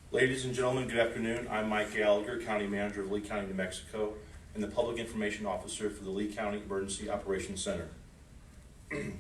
Ladies and gentlemen, good afternoon. I'm Mike Gallagher, County Manager of Lee County, New Mexico, and the Public Information Officer for the Lee County Emergency Operations Center.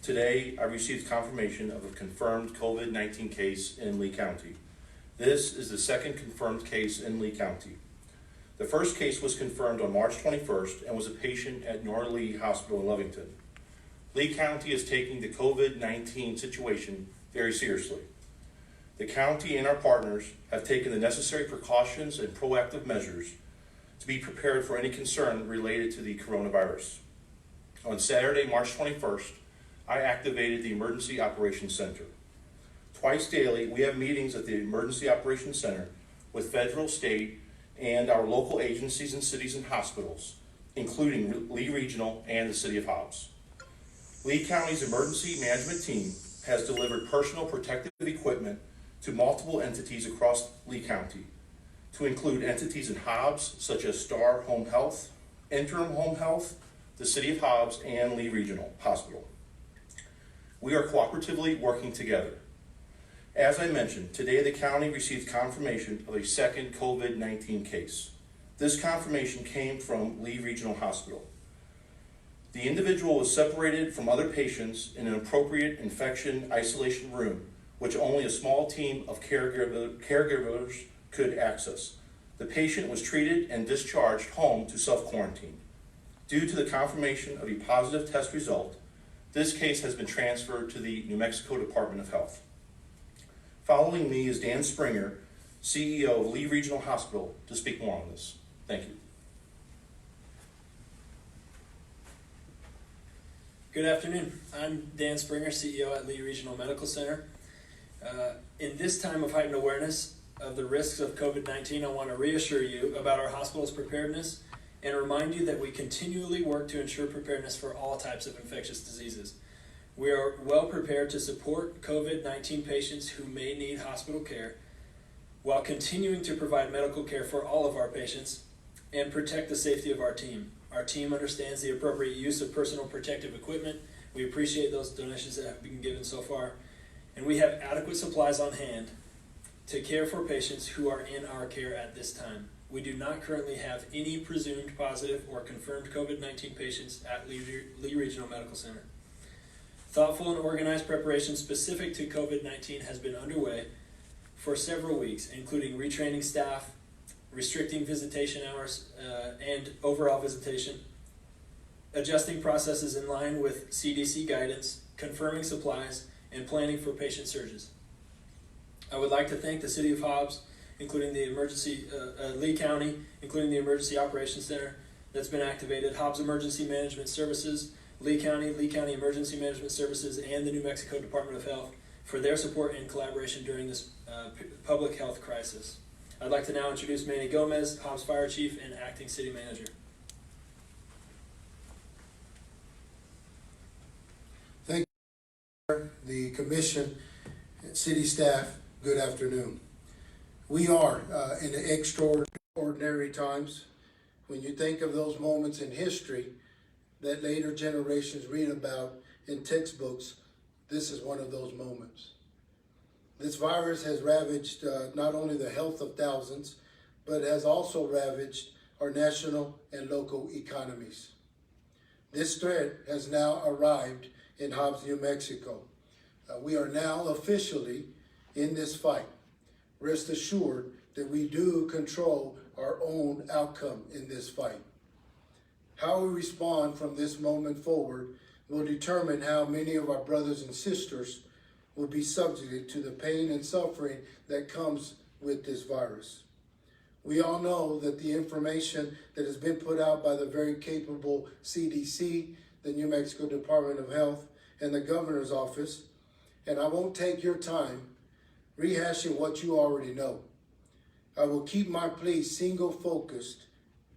Today, I received confirmation of a confirmed COVID-19 case in Lee County. This is the second confirmed case in Lee County. The first case was confirmed on March 21st and was a patient at Nora Lee Hospital in Lovington. Lee County is taking the COVID-19 situation very seriously. The county and our partners have taken the necessary precautions and proactive measures to be prepared for any concern related to the coronavirus. On Saturday, March 21st, I activated the Emergency Operations Center. Twice daily, we have meetings at the Emergency Operations Center with federal, state, and our local agencies and cities and hospitals, including Lee Regional and the City of Hobbs. Lee County's emergency management team has delivered personal protective equipment to multiple entities across Lee County, to include entities in Hobbs such as Star Home Health, Interim Home Health, the City of Hobbs, and Lee Regional Hospital. We are cooperatively working together. As I mentioned, today the county received confirmation of a second COVID-19 case. This confirmation came from Lee Regional Hospital. The individual was separated from other patients in an appropriate infection isolation room, which only a small team of caregivers could access. The patient was treated and discharged home to self-quarantine. Due to the confirmation of a positive test result, this case has been transferred to the New Mexico Department of Health. Following me is Dan Springer, CEO of Lee Regional Hospital, to speak more on this. Thank you. Good afternoon. I'm Dan Springer, CEO at Lee Regional Medical Center. In this time of heightened awareness of the risks of COVID-19, I want to reassure you about our hospital's preparedness and remind you that we continually work to ensure preparedness for all types of infectious diseases. We are well prepared to support COVID-19 patients who may need hospital care while continuing to provide medical care for all of our patients and protect the safety of our team. Our team understands the appropriate use of personal protective equipment. We appreciate those donations that have been given so far. And we have adequate supplies on hand to care for patients who are in our care at this time. We do not currently have any presumed positive or confirmed COVID-19 patients at Lee Regional Medical Center. Thoughtful and organized preparation specific to COVID-19 has been underway for several weeks, including retraining staff, restricting visitation hours and overall visitation, adjusting processes in line with CDC guidance, confirming supplies, and planning for patient surges. I would like to thank the City of Hobbs, including the Lee County, including the Emergency Operations Center that's been activated, Hobbs Emergency Management Services, Lee County Emergency Management Services, and the New Mexico Department of Health for their support and collaboration during this public health crisis. I'd like to now introduce Manny Gomez, Hobbs Fire Chief and Acting City Manager. Thank you, the Commission and City staff. Good afternoon. We are in the extraordinary times. When you think of those moments in history that later generations read about in textbooks, this is one of those moments. This virus has ravaged not only the health of thousands, but has also ravaged our national and local economies. This threat has now arrived in Hobbs, New Mexico. We are now officially in this fight. Rest assured that we do control our own outcome in this fight. How we respond from this moment forward will determine how many of our brothers and sisters will be subjected to the pain and suffering that comes with this virus. We all know that the information that has been put out by the very capable CDC, the New Mexico Department of Health, and the Governor's Office, and I won't take your time rehashing what you already know. I will keep my plea single-focused: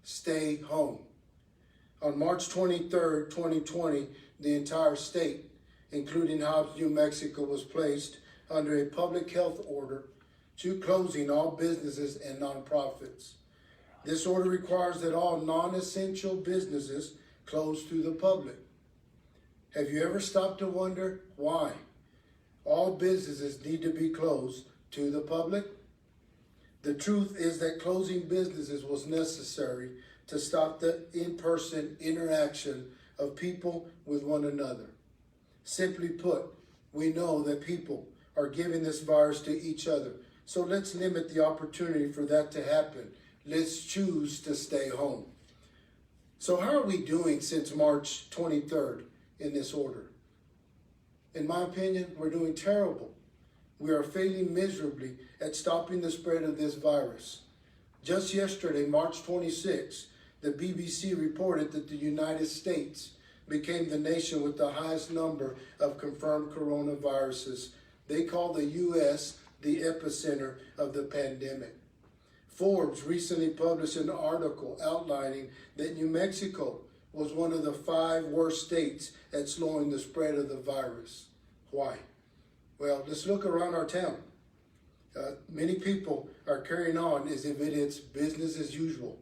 stay home. On March 23rd, 2020, the entire state, including Hobbs, New Mexico, was placed under a public health order to closing all businesses and nonprofits. This order requires that all non-essential businesses close to the public. Have you ever stopped to wonder why all businesses need to be closed to the public? The truth is that closing businesses was necessary to stop the in-person interaction of people with one another. Simply put, we know that people are giving this virus to each other. So let's limit the opportunity for that to happen. Let's choose to stay home. So how are we doing since March 23rd in this order? In my opinion, we're doing terrible. We are failing miserably at stopping the spread of this virus. Just yesterday, March 26, the BBC reported that the United States became the nation with the highest number of confirmed coronaviruses. They call the U.S. the epicenter of the pandemic. Forbes recently published an article outlining that New Mexico was one of the 5 worst states at slowing the spread of the virus. Why? Well, let's look around our town. Many people are carrying on as if it is business as usual.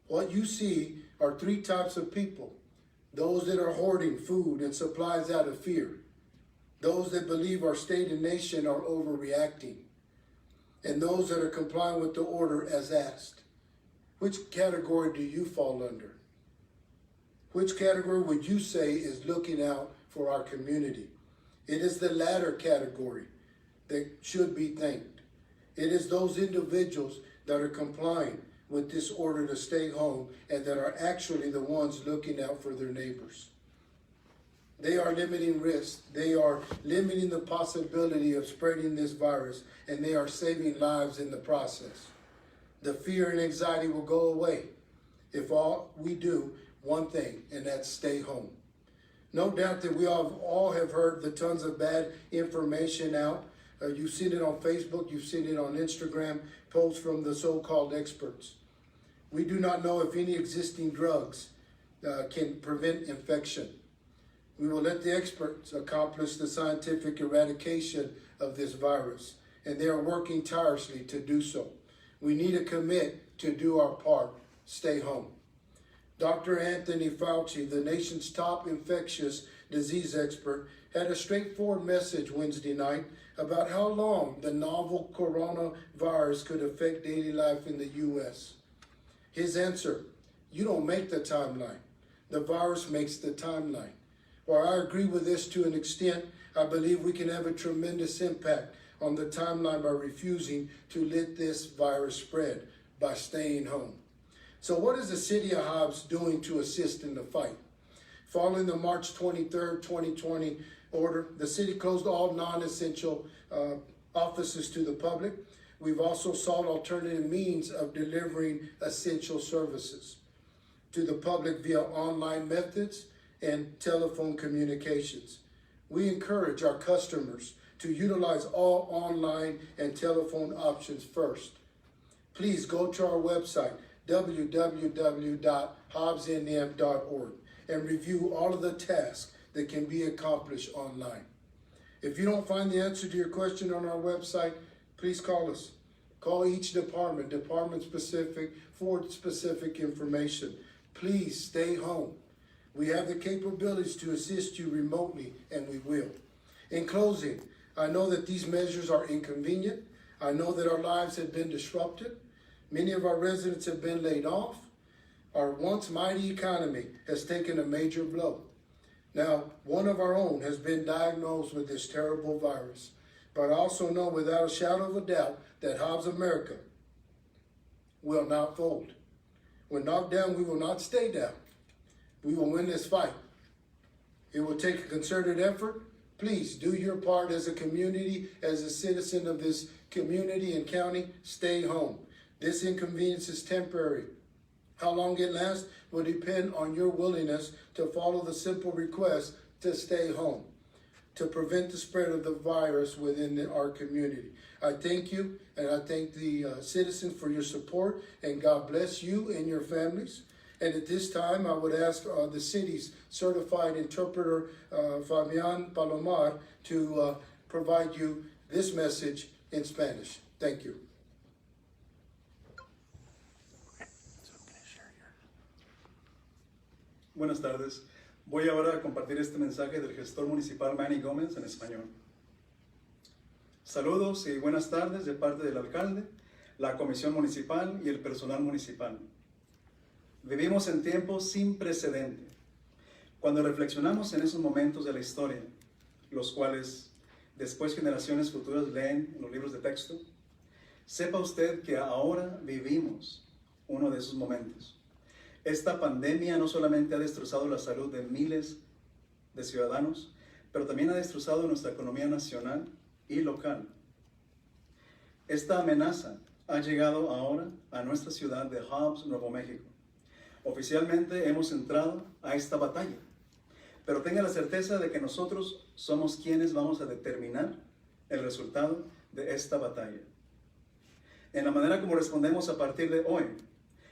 What you see are 3 types of people. Those that are hoarding food and supplies out of fear. Those that believe our state and nation are overreacting. And those that are complying with the order as asked. Which category do you fall under? Which category would you say is looking out for our community? It is the latter category that should be thanked. It is those individuals that are complying with this order to stay home and that are actually the ones looking out for their neighbors. They are limiting risk. They are limiting the possibility of spreading this virus, and they are saving lives in the process. The fear and anxiety will go away if all we do one thing, and that's stay home. No doubt that we all have heard the tons of bad information out. You've seen it on Facebook, you've seen it on Instagram, posts from the so-called experts. We do not know if any existing drugs can prevent infection. We will let the experts accomplish the scientific eradication of this virus, and they are working tirelessly to do so. We need to commit to do our part. Stay home. Dr. Anthony Fauci, the nation's top infectious disease expert, had a straightforward message Wednesday night about how long the novel coronavirus could affect daily life in the U.S. His answer: you don't make the timeline. The virus makes the timeline. While I agree with this to an extent, I believe we can have a tremendous impact on the timeline by refusing to let this virus spread, by staying home. So what is the city of Hobbs doing to assist in the fight? Following the March 23rd, 2020 order, the city closed all non-essential offices to the public. We've also sought alternative means of delivering essential services to the public via online methods and telephone communications. We encourage our customers to utilize all online and telephone options first. Please go to our website, www.hobbsnm.org, and review all of the tasks that can be accomplished online. If you don't find the answer to your question on our website, please call us. Call each department specific for specific information. Please stay home. We have the capabilities to assist you remotely, and we will. In closing, I know that these measures are inconvenient. I know that our lives have been disrupted. Many of our residents have been laid off. Our once mighty economy has taken a major blow. Now, one of our own has been diagnosed with this terrible virus. But I also know without a shadow of a doubt that Hobbs America will not fold. When knocked down, we will not stay down. We will win this fight. It will take a concerted effort. Please do your part as a community, as a citizen of this community and county. Stay home. This inconvenience is temporary. How long it lasts will depend on your willingness to follow the simple request to stay home, to prevent the spread of the virus within our community. I thank you, and I thank the citizens for your support, and God bless you and your families. And at this time, I would ask the city's certified interpreter, Fabian Palomar, to provide you this message in Spanish. Thank you. Buenas tardes. Voy ahora a compartir este mensaje del gestor municipal Manny Gómez en español. Saludos y buenas tardes de parte del alcalde, la comisión municipal y el personal municipal. Vivimos en tiempos sin precedente. Cuando reflexionamos en esos momentos de la historia, los cuales después generaciones futuras leen en los libros de texto, sepa usted que ahora vivimos uno de esos momentos. Esta pandemia no solamente ha destrozado la salud de miles de ciudadanos, pero también ha destrozado nuestra economía nacional y local. Esta amenaza ha llegado ahora a nuestra ciudad de Hobbs, Nuevo México. Oficialmente hemos entrado a esta batalla, pero tenga la certeza de que nosotros somos quienes vamos a determinar el resultado de esta batalla. En la manera como respondemos a partir de hoy,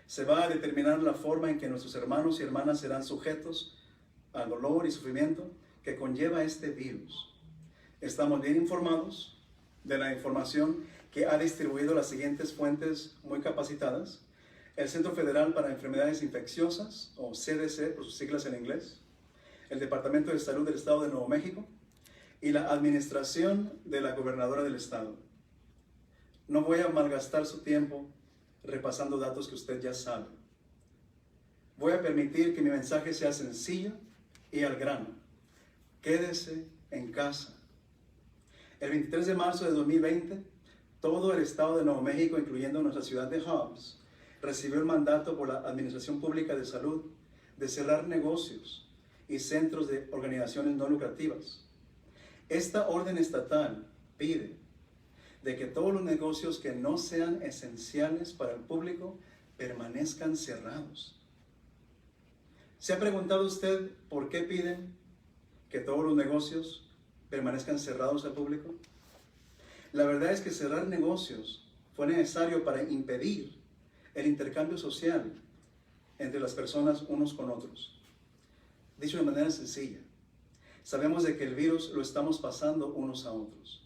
se va a determinar la forma en que nuestros hermanos y hermanas serán sujetos al dolor y sufrimiento que conlleva este virus. Estamos bien informados de la información que ha distribuido las siguientes fuentes muy capacitadas: el Centro Federal para Enfermedades Infecciosas, o CDC por sus siglas en inglés, el Departamento de Salud del Estado de Nuevo México y la administración de la gobernadora del estado. No voy a malgastar su tiempo repasando datos que usted ya sabe. Voy a permitir que mi mensaje sea sencillo y al grano. Quédese en casa. El 23 de marzo de 2020, todo el estado de Nuevo México, incluyendo nuestra ciudad de Hobbs, recibió el mandato por la Administración Pública de Salud de cerrar negocios y centros de organizaciones no lucrativas. Esta orden estatal pide de que todos los negocios que no sean esenciales para el público permanezcan cerrados. ¿Se ha preguntado usted por qué piden que todos los negocios permanezcan cerrados al público? La verdad es que cerrar negocios fue necesario para impedir el intercambio social entre las personas unos con otros. Dicho de manera sencilla, sabemos de que el virus lo estamos pasando unos a otros.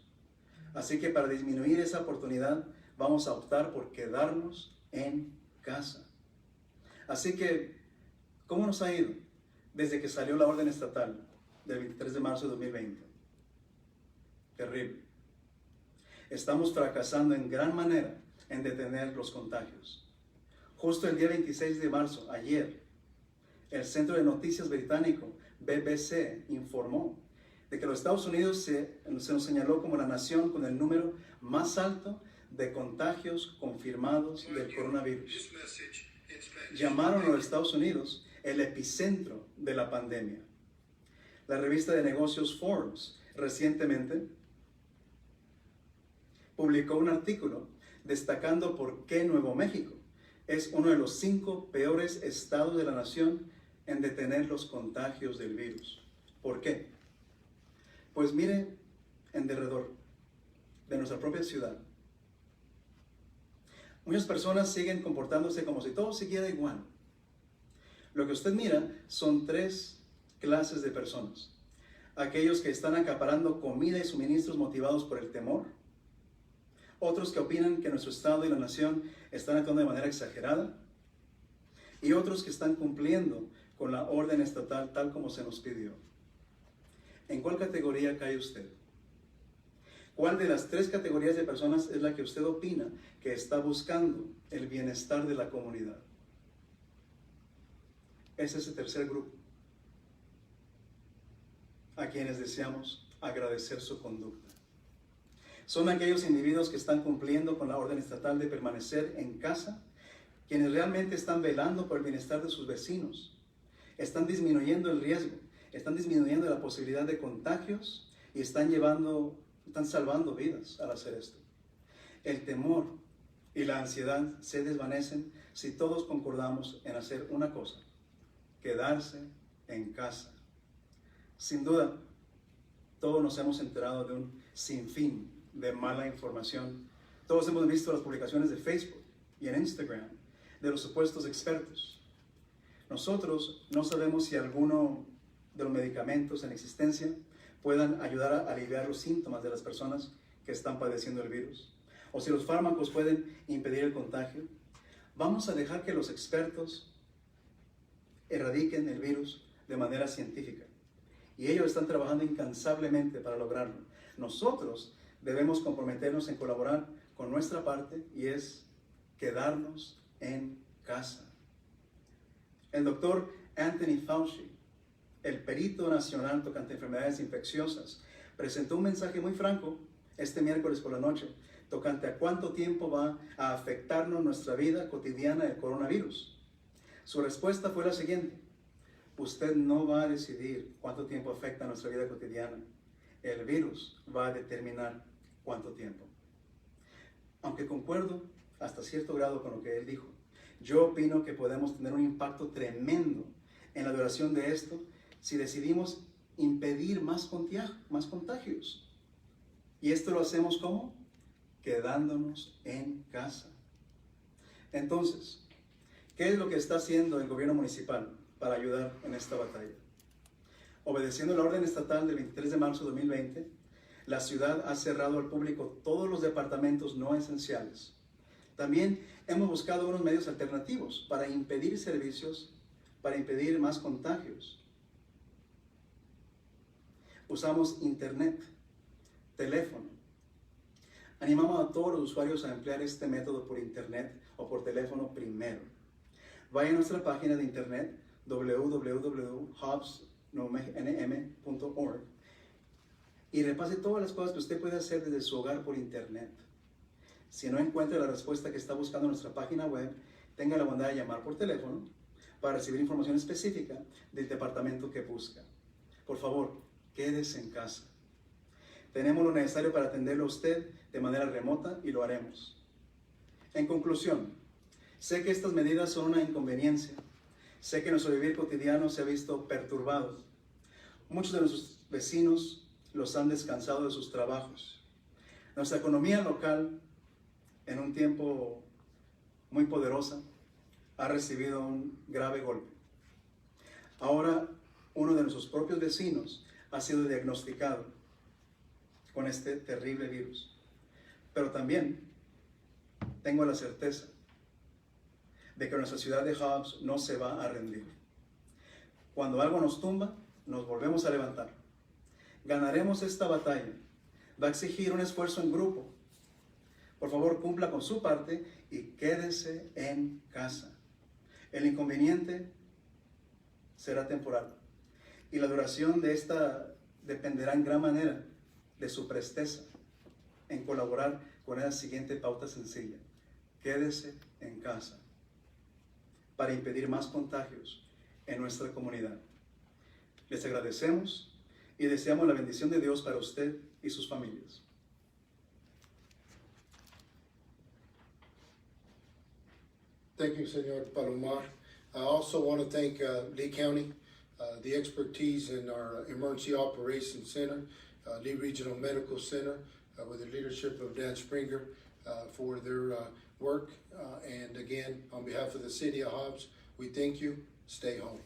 Así que para disminuir esa oportunidad, vamos a optar por quedarnos en casa. Así que, ¿cómo nos ha ido desde que salió la orden estatal del 23 de marzo de 2020? Terrible. Estamos fracasando en gran manera en detener los contagios. Justo el día 26 de marzo, ayer, el Centro de Noticias británico, BBC, informó de que los Estados Unidos se nos señaló como la nación con el número más alto de contagios confirmados del coronavirus. Llamaron a los Estados Unidos el epicentro de la pandemia. La revista de negocios Forbes recientemente publicó un artículo destacando por qué Nuevo México es uno de los 5 peores estados de la nación en detener los contagios del virus. ¿Por qué? Pues mire en derredor de nuestra propia ciudad. Muchas personas siguen comportándose como si todo siguiera igual. Lo que usted mira son 3 clases de personas. Aquellos que están acaparando comida y suministros motivados por el temor. Otros que opinan que nuestro estado y la nación están actuando de manera exagerada. Y otros que están cumpliendo con la orden estatal tal como se nos pidió. ¿En cuál categoría cae usted? ¿Cuál de las 3 categorías de personas es la que usted opina que está buscando el bienestar de la comunidad? Es ese tercer grupo a quienes deseamos agradecer su conducta. Son aquellos individuos que están cumpliendo con la orden estatal de permanecer en casa, quienes realmente están velando por el bienestar de sus vecinos, están disminuyendo el riesgo, están disminuyendo la posibilidad de contagios y están salvando vidas al hacer esto. El temor y la ansiedad se desvanecen si todos concordamos en hacer una cosa: quedarse en casa. Sin duda, todos nos hemos enterado de un sinfín de mala información. Todos hemos visto las publicaciones de Facebook y en Instagram de los supuestos expertos. Nosotros no sabemos si alguno de los medicamentos en existencia puedan ayudar a aliviar los síntomas de las personas que están padeciendo el virus, o si los fármacos pueden impedir el contagio. Vamos a dejar que los expertos erradiquen el virus de manera científica, y ellos están trabajando incansablemente para lograrlo. Nosotros debemos comprometernos en colaborar con nuestra parte, y es quedarnos en casa. El doctor Anthony Fauci, el perito nacional tocante a enfermedades infecciosas, presentó un mensaje muy franco este miércoles por la noche tocante a cuánto tiempo va a afectarnos nuestra vida cotidiana el coronavirus. Su respuesta fue la siguiente: usted no va a decidir cuánto tiempo afecta nuestra vida cotidiana. El virus va a determinar cuánto tiempo. Aunque concuerdo hasta cierto grado con lo que él dijo, yo opino que podemos tener un impacto tremendo en la duración de esto si decidimos impedir más contagios. Y esto lo hacemos ¿cómo? Quedándonos en casa. Entonces, ¿qué es lo que está haciendo el gobierno municipal para ayudar en esta batalla? Obedeciendo la orden estatal del 23 de marzo de 2020, la ciudad ha cerrado al público todos los departamentos no esenciales. También hemos buscado unos medios alternativos para impedir servicios, para impedir más contagios. Usamos internet, teléfono. Animamos a todos los usuarios a emplear este método por internet o por teléfono primero. Vaya a nuestra página de internet www.hobbs.org y repase todas las cosas que usted puede hacer desde su hogar por internet. Si no encuentra la respuesta que está buscando en nuestra página web, tenga la bondad de llamar por teléfono para recibir información específica del departamento que busca. Por favor, quédese en casa. Tenemos lo necesario para atenderlo a usted de manera remota y lo haremos. En conclusión, sé que estas medidas son una inconveniencia. Sé que nuestro vivir cotidiano se ha visto perturbado. Muchos de nuestros vecinos los han descansado de sus trabajos. Nuestra economía local, en un tiempo muy poderosa, ha recibido un grave golpe. Ahora, uno de nuestros propios vecinos ha sido diagnosticado con este terrible virus. Pero también tengo la certeza de que nuestra ciudad de Hobbs no se va a rendir. Cuando algo nos tumba, nos volvemos a levantar. Ganaremos esta batalla. Va a exigir un esfuerzo en grupo. Por favor, cumpla con su parte y quédese en casa. El inconveniente será temporal y la duración de esta dependerá en gran manera de su presteza en colaborar con la siguiente pauta sencilla: quédese en casa para impedir más contagios en nuestra comunidad. Les agradecemos y deseamos la bendición de Dios para usted y sus familias. Thank you, Senor Palomar. I also want to thank Lee County, the expertise in our Emergency Operations Center, Lee Regional Medical Center, with the leadership of Dan Springer, for their work. And again, on behalf of the City of Hobbs, we thank you. Stay home.